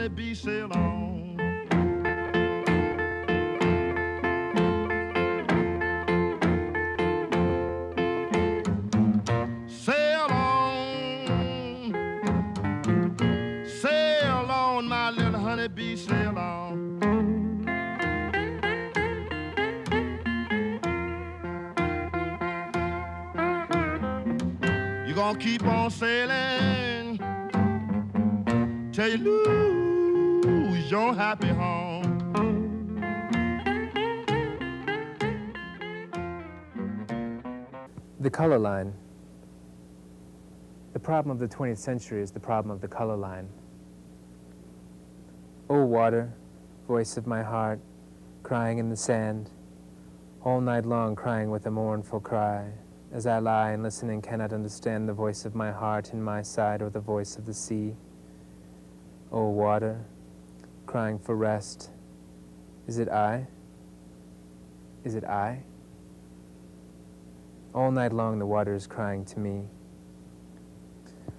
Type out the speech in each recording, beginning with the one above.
honeybee sail on. Sail on, sail on, my little honeybee, sail on. You're gonna keep on sailing till you lose your happy home. The color line. The problem of the 20th century is the problem of the color line. Oh, water, voice of my heart, crying in the sand, all night long crying with a mournful cry, as I lie and listen and cannot understand the voice of my heart in my side or the voice of the sea. Oh, water, crying for rest. Is it I? Is it I? All night long the water is crying to me.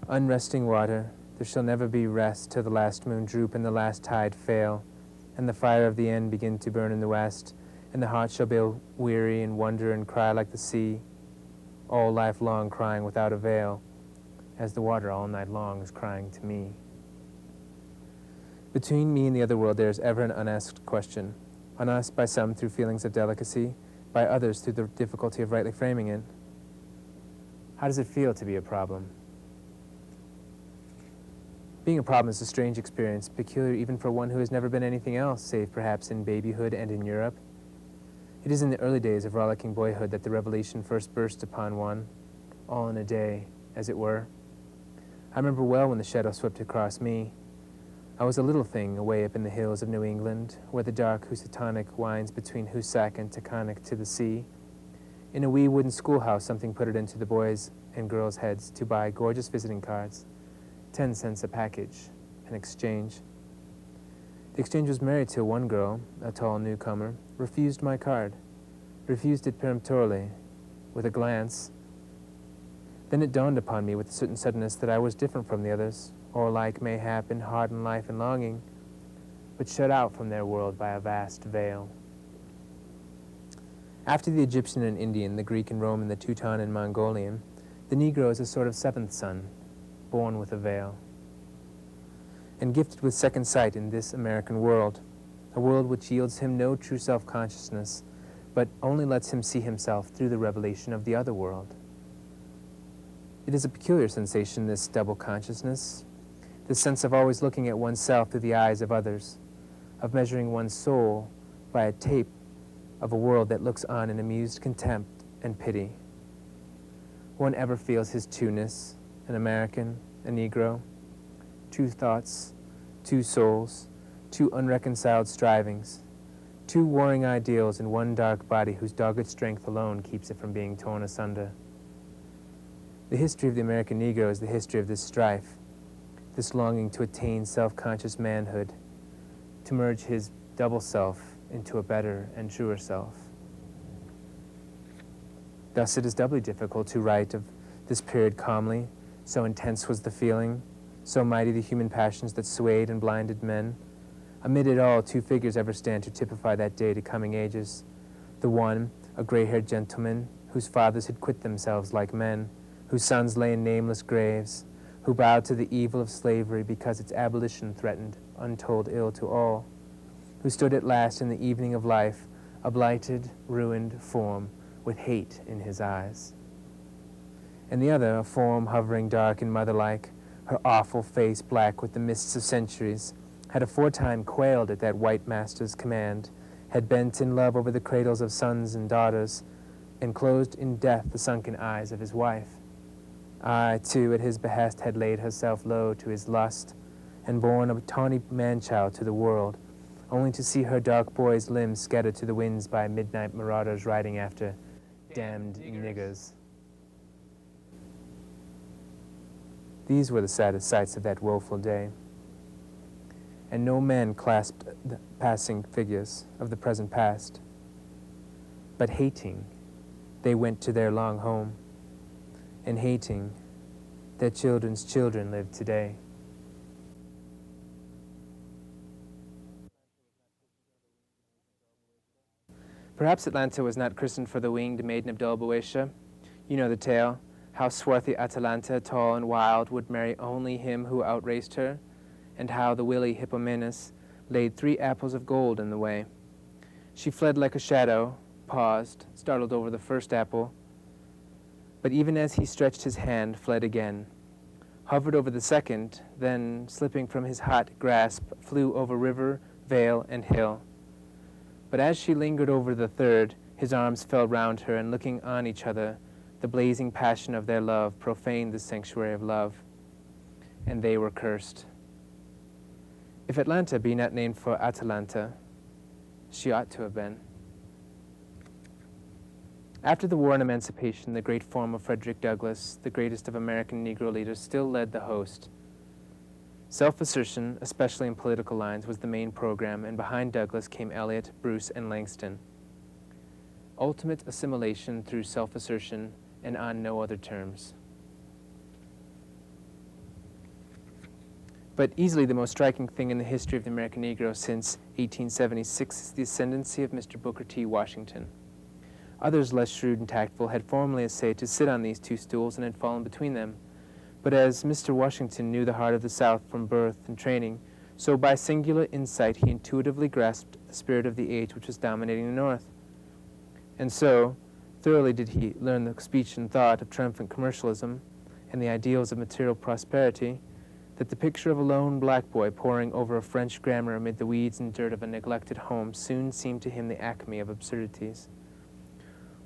Unresting water, there shall never be rest till the last moon droop and the last tide fail, and the fire of the end begin to burn in the west, and the heart shall be weary and wonder and cry like the sea, all life long crying without avail, as the water all night long is crying to me. Between me and the other world there is ever an unasked question, unasked by some through feelings of delicacy, by others through the difficulty of rightly framing it. How does it feel to be a problem? Being a problem is a strange experience, peculiar even for one who has never been anything else, save perhaps in babyhood and in Europe. It is in the early days of rollicking boyhood that the revelation first burst upon one, all in a day, as it were. I remember well when the shadow swept across me. I was a little thing away up in the hills of New England, where the dark Housatonic winds between Hoosac and Taconic to the sea. In a wee wooden schoolhouse, something put it into the boys' and girls' heads to buy gorgeous visiting cards, 10 cents a package, an exchange. The exchange was married till one girl, a tall newcomer, refused my card, refused it peremptorily, with a glance. Then it dawned upon me with a certain suddenness that I was different from the others, or like mayhap in heart and life and longing, but shut out from their world by a vast veil. After the Egyptian and Indian, the Greek and Roman, the Teuton and Mongolian, the Negro is a sort of seventh son, born with a veil, and gifted with second sight in this American world, a world which yields him no true self-consciousness, but only lets him see himself through the revelation of the other world. It is a peculiar sensation, this double consciousness, this sense of always looking at oneself through the eyes of others, of measuring one's soul by a tape of a world that looks on in amused contempt and pity. One ever feels his two-ness, an American, a Negro, two thoughts, two souls, two unreconciled strivings, two warring ideals in one dark body whose dogged strength alone keeps it from being torn asunder. The history of the American Negro is the history of this strife, this longing to attain self-conscious manhood, to merge his double self into a better and truer self. Thus it is doubly difficult to write of this period calmly, so intense was the feeling, so mighty the human passions that swayed and blinded men. Amid it all, two figures ever stand to typify that day to coming ages. The one, a gray-haired gentleman, whose fathers had quit themselves like men, whose sons lay in nameless graves, who bowed to the evil of slavery because its abolition threatened untold ill to all, who stood at last in the evening of life, a blighted, ruined form with hate in his eyes. And the other, a form hovering dark and mother-like, her awful face black with the mists of centuries, had aforetime quailed at that white master's command, had bent in love over the cradles of sons and daughters, and closed in death the sunken eyes of his wife. I, too, at his behest had laid herself low to his lust, and borne a tawny man-child to the world, only to see her dark boy's limbs scattered to the winds by midnight marauders riding after damned niggers. These were the saddest sights of that woeful day. And no man clasped the passing figures of the present past. But hating, they went to their long home, and hating, their children's children live today. Perhaps Atlanta was not christened for the winged maiden of Dol Boeotia. You know the tale, how swarthy Atalanta, tall and wild, would marry only him who outraced her, and how the wily Hippomenes laid 3 apples of gold in the way. She fled like a shadow, paused, startled over the first apple, but even as he stretched his hand, fled again, hovered over the second, then, slipping from his hot grasp, flew over river, vale, and hill. But as she lingered over the third, his arms fell round her, and looking on each other, the blazing passion of their love profaned the sanctuary of love, and they were cursed. If Atlanta be not named for Atalanta, she ought to have been. After the War on Emancipation, the great form of Frederick Douglass, the greatest of American Negro leaders, still led the host. Self-assertion, especially in political lines, was the main program, and behind Douglass came Eliot, Bruce, and Langston. Ultimate assimilation through self-assertion and on no other terms. But easily the most striking thing in the history of the American Negro since 1876 is the ascendancy of Mr. Booker T. Washington. Others less shrewd and tactful had formerly essayed to sit on these 2 stools and had fallen between them. But as Mr. Washington knew the heart of the South from birth and training, so by singular insight he intuitively grasped the spirit of the age which was dominating the North. And so, thoroughly did he learn the speech and thought of triumphant commercialism and the ideals of material prosperity, that the picture of a lone black boy poring over a French grammar amid the weeds and dirt of a neglected home soon seemed to him the acme of absurdities.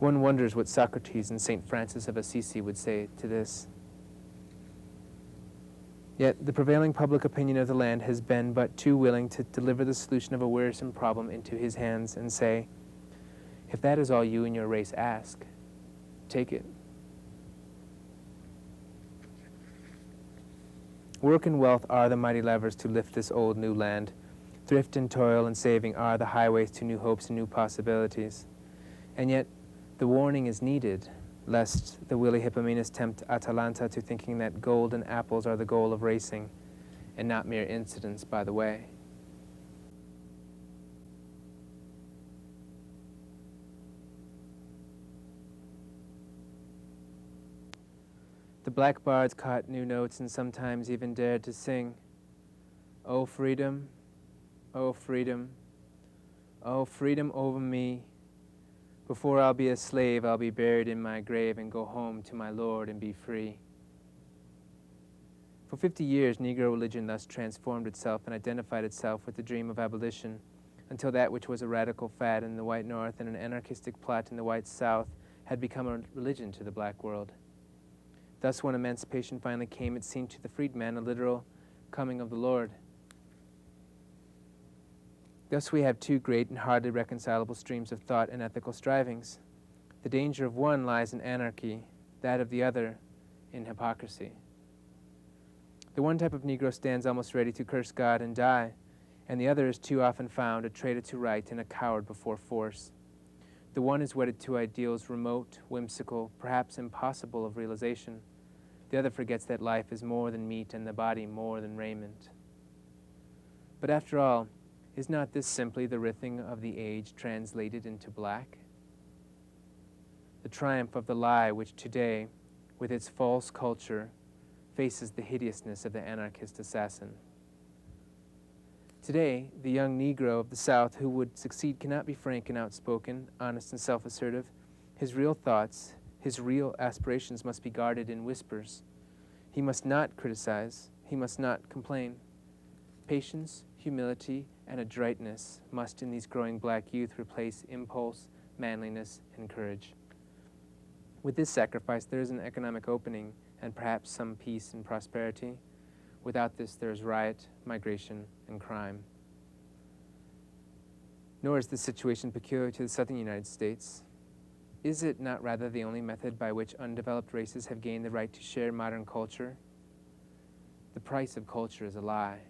One wonders what Socrates and St. Francis of Assisi would say to this. Yet the prevailing public opinion of the land has been but too willing to deliver the solution of a wearisome problem into his hands and say, if that is all you and your race ask, take it. Work and wealth are the mighty levers to lift this old new land. Thrift and toil and saving are the highways to new hopes and new possibilities. And yet, the warning is needed, lest the wily Hippomenes tempt Atalanta to thinking that gold and apples are the goal of racing, and not mere incidents by the way. The black bards caught new notes and sometimes even dared to sing, "Oh freedom, oh freedom, oh freedom over me. Before I'll be a slave, I'll be buried in my grave and go home to my Lord and be free." For 50 years, Negro religion thus transformed itself and identified itself with the dream of abolition, until that which was a radical fad in the white North and an anarchistic plot in the white South had become a religion to the black world. Thus, when emancipation finally came, it seemed to the freedman a literal coming of the Lord. Thus we have 2 great and hardly reconcilable streams of thought and ethical strivings. The danger of one lies in anarchy, that of the other in hypocrisy. The one type of Negro stands almost ready to curse God and die, and the other is too often found a traitor to right and a coward before force. The one is wedded to ideals remote, whimsical, perhaps impossible of realization. The other forgets that life is more than meat and the body more than raiment. But after all, is not this simply the writhing of the age translated into black? The triumph of the lie which today, with its false culture, faces the hideousness of the anarchist assassin. Today, the young Negro of the South who would succeed cannot be frank and outspoken, honest and self-assertive. His real thoughts, his real aspirations must be guarded in whispers. He must not criticize. He must not complain. Patience, humility, and adroitness must in these growing black youth replace impulse, manliness, and courage. With this sacrifice, there is an economic opening and perhaps some peace and prosperity. Without this, there is riot, migration, and crime. Nor is this situation peculiar to the southern United States. Is it not rather the only method by which undeveloped races have gained the right to share modern culture? The price of culture is a lie.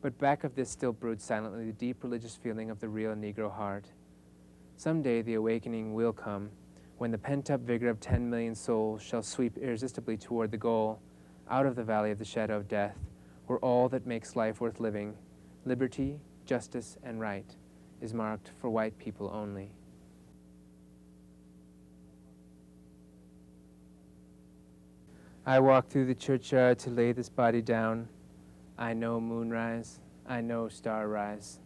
But back of this still broods silently the deep religious feeling of the real Negro heart. Someday the awakening will come, when the pent-up vigor of 10 million souls shall sweep irresistibly toward the goal, out of the valley of the shadow of death, where all that makes life worth living, liberty, justice, and right, is marked for white people only. I walk through the churchyard to lay this body down. I know moonrise, I know star rise.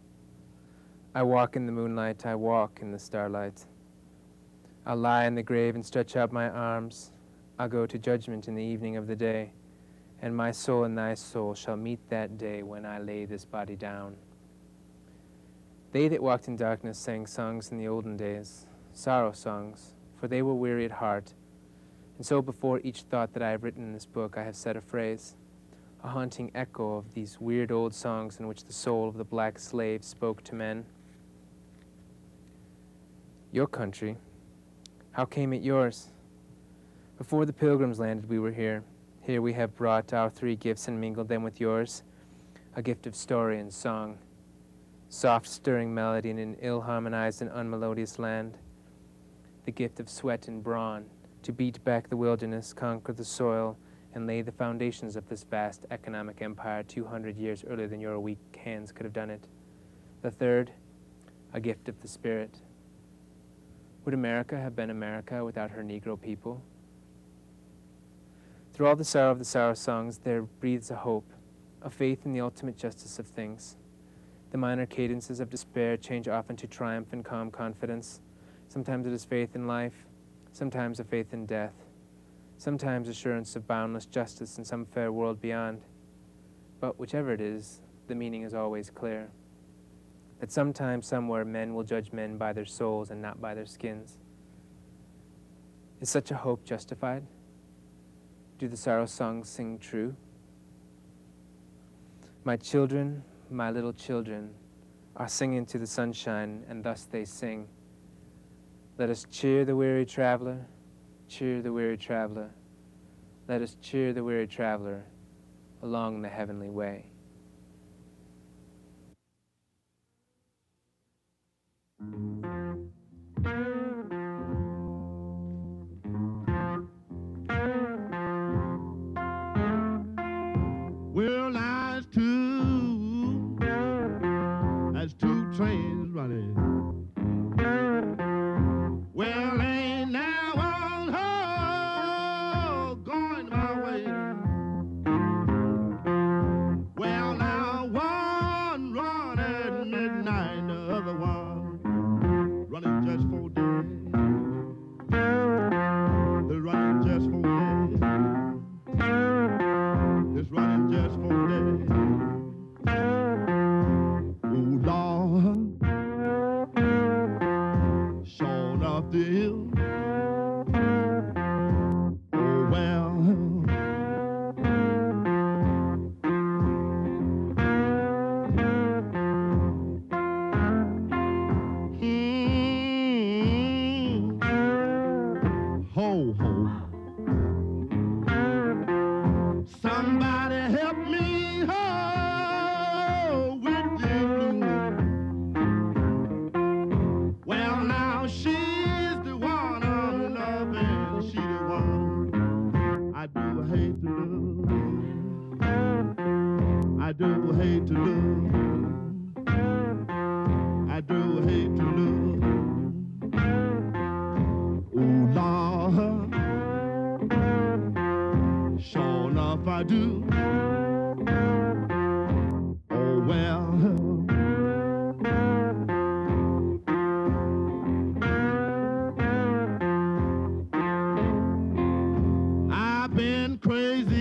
I walk in the moonlight, I walk in the starlight. I'll lie in the grave and stretch out my arms. I'll go to judgment in the evening of the day, and my soul and thy soul shall meet that day when I lay this body down. They that walked in darkness sang songs in the olden days, sorrow songs, for they were weary at heart. And so before each thought that I have written in this book, I have said a phrase, a haunting echo of these weird old songs in which the soul of the black slave spoke to men. Your country, how came it yours? Before the pilgrims landed, we were here. Here we have brought our three gifts and mingled them with yours, a gift of story and song, soft stirring melody in an ill-harmonized and unmelodious land, the gift of sweat and brawn, to beat back the wilderness, conquer the soil, and lay the foundations of this vast economic empire 200 years earlier than your weak hands could have done it. The third, a gift of the spirit. Would America have been America without her Negro people? Through all the sorrow of the sorrow songs, there breathes a hope, a faith in the ultimate justice of things. The minor cadences of despair change often to triumph and calm confidence. Sometimes it is faith in life, sometimes a faith in death, sometimes assurance of boundless justice in some fair world beyond. But whichever it is, the meaning is always clear. That sometime, somewhere, men will judge men by their souls and not by their skins. Is such a hope justified? Do the sorrow songs sing true? My children, my little children, are singing to the sunshine, and thus they sing. Let us cheer the weary traveler, cheer the weary traveler. Let us cheer the weary traveler along the heavenly way. Well, that's two trains running. Well, ain't now one going my way. Well, now one run at midnight, the other one running just for days. They're running just for days. It's running just for days. Oh, Lord, sure enough the hill. Oh, well. Ho, ho. Somebody help me, ho, with the blues. Well, now she's the one I'm loving. She's the one I do hate to lose. I do hate to lose. I do hate to lose. Oh, Lord, sure enough I do. Oh, well. I've been crazy